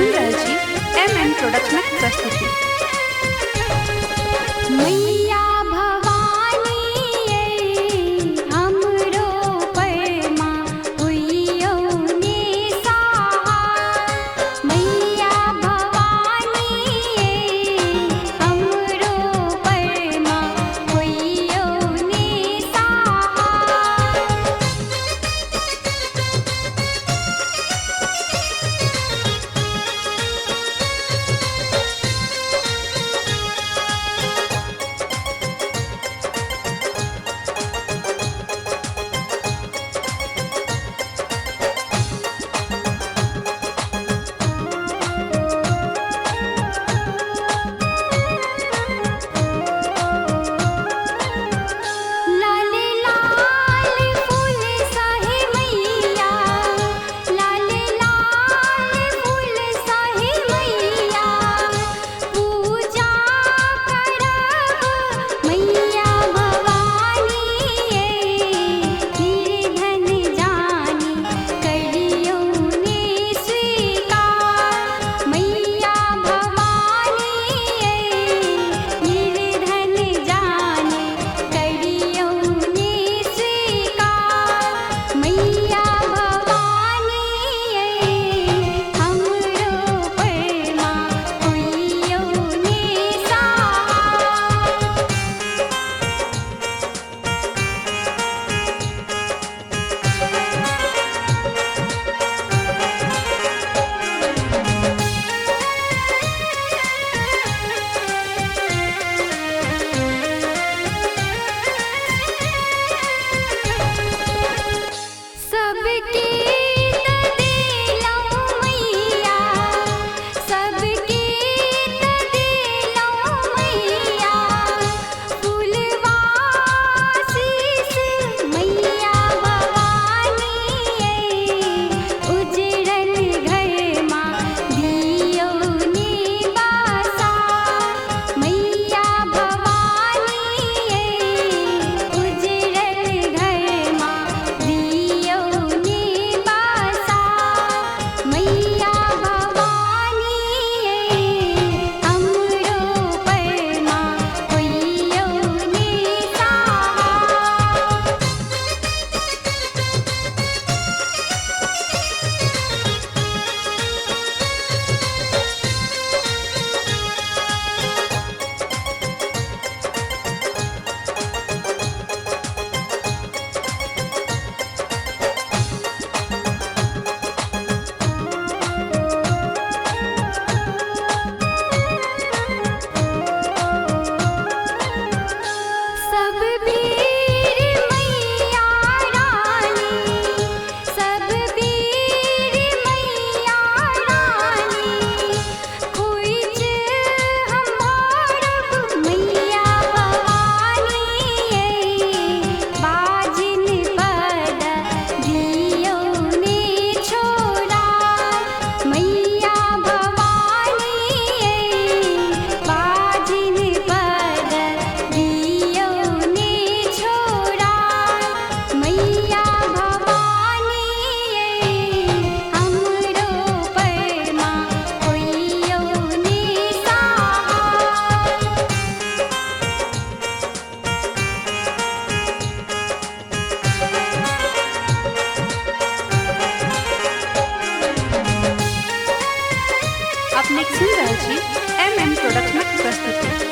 सुन रहल छी MM प्रोडक्शनक प्रस्तुति। मैया भवानी ये हमरो परमा हुइयो निसहार। मैया भवानी ये हमरो परमा हुइयो निसहार। लाल लाल फूल सहे मैया, लाल लाल फूल सहे मैया, पूजा करब मैया भवानी ये निर्धन जानी करियो ने स्वीकार। मैया भवानी ये निर्धन जानी करियो ने स्वीकार। मैया भवानी ये हमरो परमा हुइयो निसहार। सबके देलो मैया, सबके देलो मैया, फूलवा शीश मैया भवानी ये उजड़ल घर माँ दियो निवासा। मैया भवानी ये उजड़ल घर माँ दियो निवासा। मैया भवानी ये हमरो परमा हुइयो निसहार। सब वीर मैया रानी, सब वीर मैया रानी, खोज हम भारब मैया भवानी ये बाजिन पद दियो ने छोड़ा। मैया भवानी ये बाजिन पद दियो ने छोड़ा। मैया भवानी ये हमरो परमा हुइयो निसहार। अपने सुन रहल छी MM प्रोडक्शनक प्रस्तुति।